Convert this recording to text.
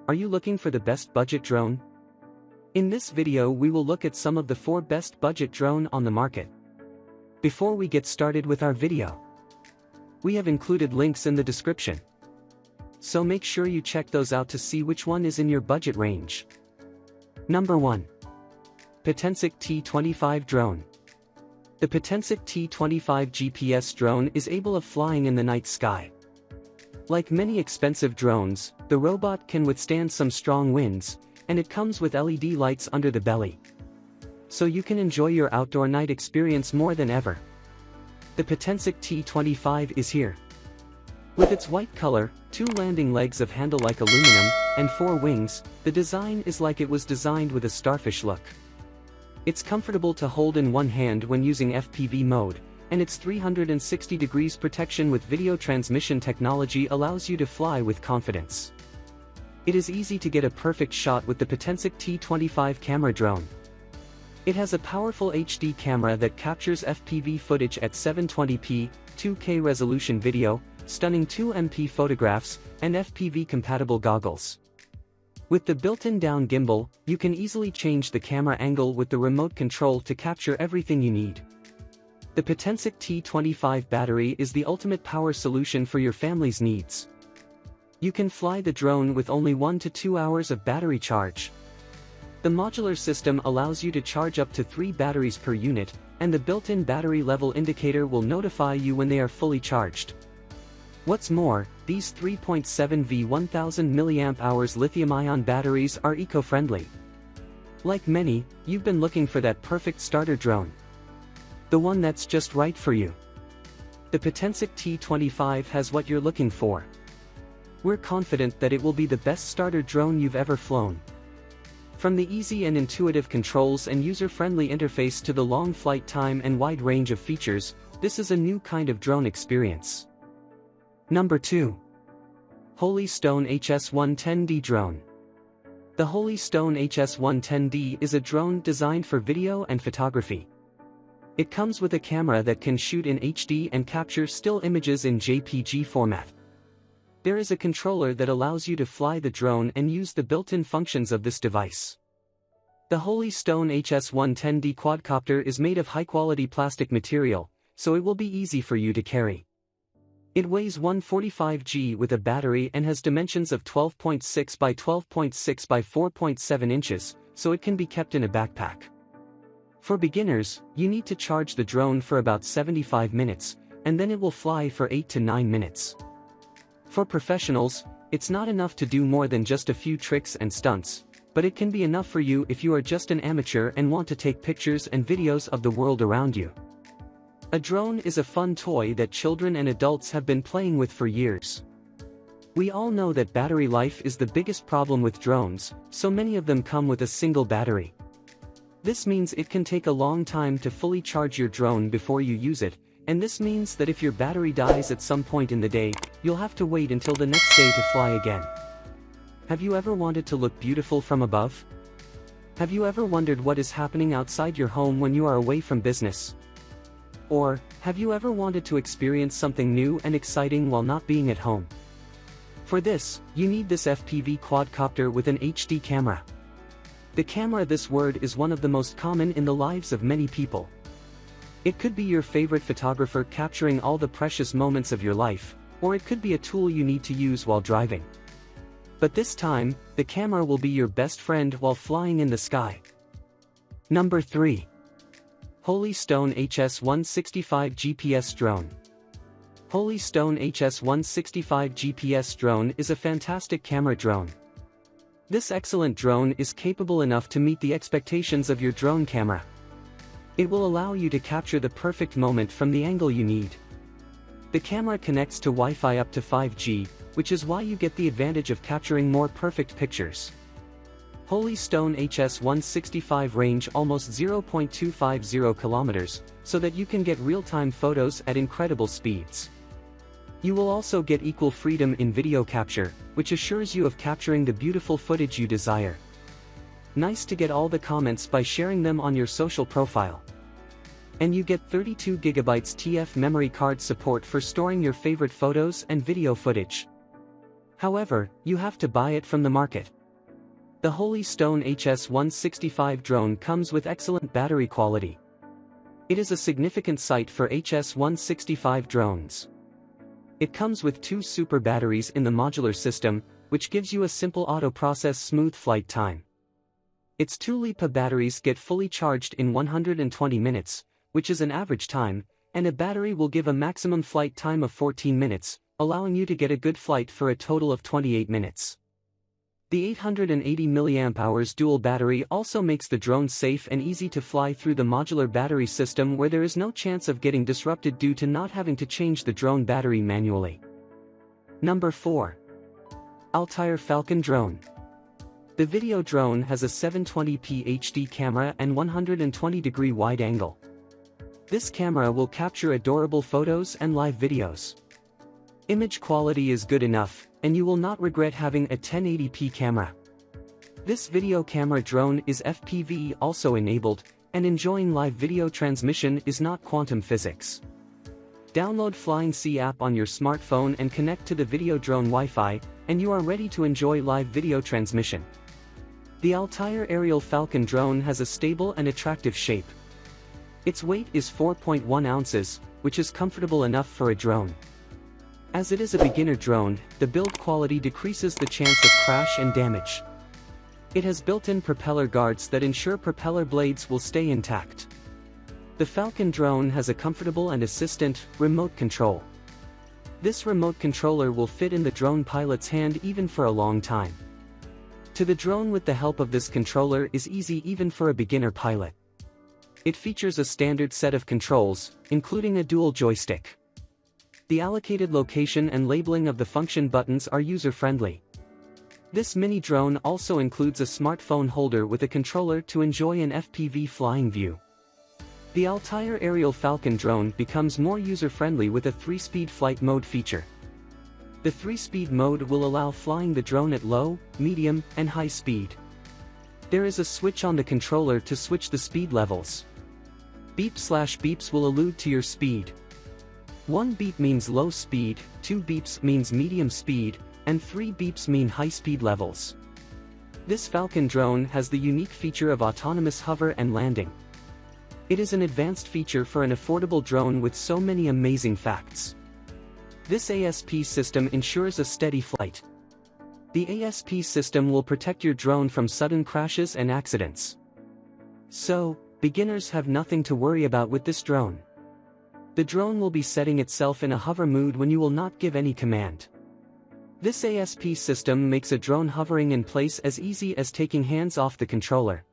Are you looking for the best budget drone? In this video we will look at some of the 4 best budget drone on the market. Before we get started with our video, we have included links in the description, so make sure you check those out to see which one is in your budget range. Number 1. Potensic T25 Drone. The Potensic T25 GPS drone is able of flying in the night sky. Like many expensive drones, the robot can withstand some strong winds, and it comes with LED lights under the belly, so you can enjoy your outdoor night experience more than ever. The Potensic T25 is here. With its white color, 2 landing legs of handle-like aluminum, and 4 wings, the design is like it was designed with a starfish look. It's comfortable to hold in one hand when using FPV mode, and its 360 degrees protection with video transmission technology allows you to fly with confidence. It is easy to get a perfect shot with the Potensic T25 camera drone. It has a powerful HD camera that captures FPV footage at 720p, 2K resolution video, stunning 2MP photographs, and FPV-compatible goggles. With the built-in down gimbal, you can easily change the camera angle with the remote control to capture everything you need. The Potensic T25 battery is the ultimate power solution for your family's needs. You can fly the drone with only 1 to 2 hours of battery charge. The modular system allows you to charge up to 3 batteries per unit, and the built-in battery level indicator will notify you when they are fully charged. What's more, these 3.7V 1000 mAh lithium-ion batteries are eco-friendly. Like many, you've been looking for that perfect starter drone, the one that's just right for you. The Potensic T25 has what you're looking for. We're confident that it will be the best starter drone you've ever flown. From the easy and intuitive controls and user-friendly interface to the long flight time and wide range of features, this is a new kind of drone experience. Number 2. Holy Stone HS110D Drone. The Holy Stone HS110D is a drone designed for video and photography. It comes with a camera that can shoot in HD and capture still images in JPG format. There is a controller that allows you to fly the drone and use the built-in functions of this device. The Holy Stone HS110D quadcopter is made of high-quality plastic material, so it will be easy for you to carry. It weighs 145 g with a battery and has dimensions of 12.6 by 12.6 by 4.7 inches, so it can be kept in a backpack. For beginners, you need to charge the drone for about 75 minutes, and then it will fly for 8 to 9 minutes. For professionals, it's not enough to do more than just a few tricks and stunts, but it can be enough for you if you are just an amateur and want to take pictures and videos of the world around you. A drone is a fun toy that children and adults have been playing with for years. We all know that battery life is the biggest problem with drones, so many of them come with a single battery. This means it can take a long time to fully charge your drone before you use it, and this means that if your battery dies at some point in the day, you'll have to wait until the next day to fly again. Have you ever wanted to look beautiful from above? Have you ever wondered what is happening outside your home when you are away from business? Or, have you ever wanted to experience something new and exciting while not being at home? For this, you need this FPV quadcopter with an HD camera. The camera, this word, is one of the most common in the lives of many people. It could be your favorite photographer capturing all the precious moments of your life, or it could be a tool you need to use while driving. But this time, the camera will be your best friend while flying in the sky. Number 3. Holy Stone HS165 GPS Drone. Holy Stone HS165 GPS Drone is a fantastic camera drone. This excellent drone is capable enough to meet the expectations of your drone camera. It will allow you to capture the perfect moment from the angle you need. The camera connects to Wi-Fi up to 5G, which is why you get the advantage of capturing more perfect pictures. Holy Stone HS165 range almost 0.250 kilometers, so that you can get real-time photos at incredible speeds. You will also get equal freedom in video capture, which assures you of capturing the beautiful footage you desire. Nice to get all the comments by sharing them on your social profile. And you get 32GB TF memory card support for storing your favorite photos and video footage. However, you have to buy it from the market. The Holy Stone HS-165 drone comes with excellent battery quality. It is a significant sight for HS-165 drones. It comes with 2 super batteries in the modular system, which gives you a simple auto-process smooth flight time. Its 2 LiPo batteries get fully charged in 120 minutes, which is an average time, and a battery will give a maximum flight time of 14 minutes, allowing you to get a good flight for a total of 28 minutes. The 880 mAh dual battery also makes the drone safe and easy to fly through the modular battery system, where there is no chance of getting disrupted due to not having to change the drone battery manually. Number 4. Altair Falcon Drone. The video drone has a 720p HD camera and 120-degree wide angle. This camera will capture adorable photos and live videos. Image quality is good enough, and you will not regret having a 1080p camera. This video camera drone is FPV also enabled, and enjoying live video transmission is not quantum physics. Download Flying C app on your smartphone and connect to the video drone Wi-Fi, and you are ready to enjoy live video transmission. The Altair Aerial Falcon drone has a stable and attractive shape. Its weight is 4.1 ounces, which is comfortable enough for a drone. As it is a beginner drone, the build quality decreases the chance of crash and damage. It has built-in propeller guards that ensure propeller blades will stay intact. The Falcon drone has a comfortable and assistant, remote control. This remote controller will fit in the drone pilot's hand even for a long time. To the drone with the help of this controller is easy even for a beginner pilot. It features a standard set of controls, including a dual joystick. The allocated location and labeling of the function buttons are user-friendly. This mini drone also includes a smartphone holder with a controller to enjoy an FPV flying view. The Altair Aerial Falcon drone becomes more user-friendly with a 3-speed flight mode feature. The 3-speed mode will allow flying the drone at low, medium, and high speed. There is a switch on the controller to switch the speed levels. Beeps/beeps will allude to your speed. 1 beep means low speed, 2 beeps means medium speed, and 3 beeps mean high speed levels. This Falcon drone has the unique feature of autonomous hover and landing. It is an advanced feature for an affordable drone with so many amazing facts. This ASP system ensures a steady flight. The ASP system will protect your drone from sudden crashes and accidents. So, beginners have nothing to worry about with this drone. The drone will be setting itself in a hover mood when you will not give any command. This ASP system makes a drone hovering in place as easy as taking hands off the controller.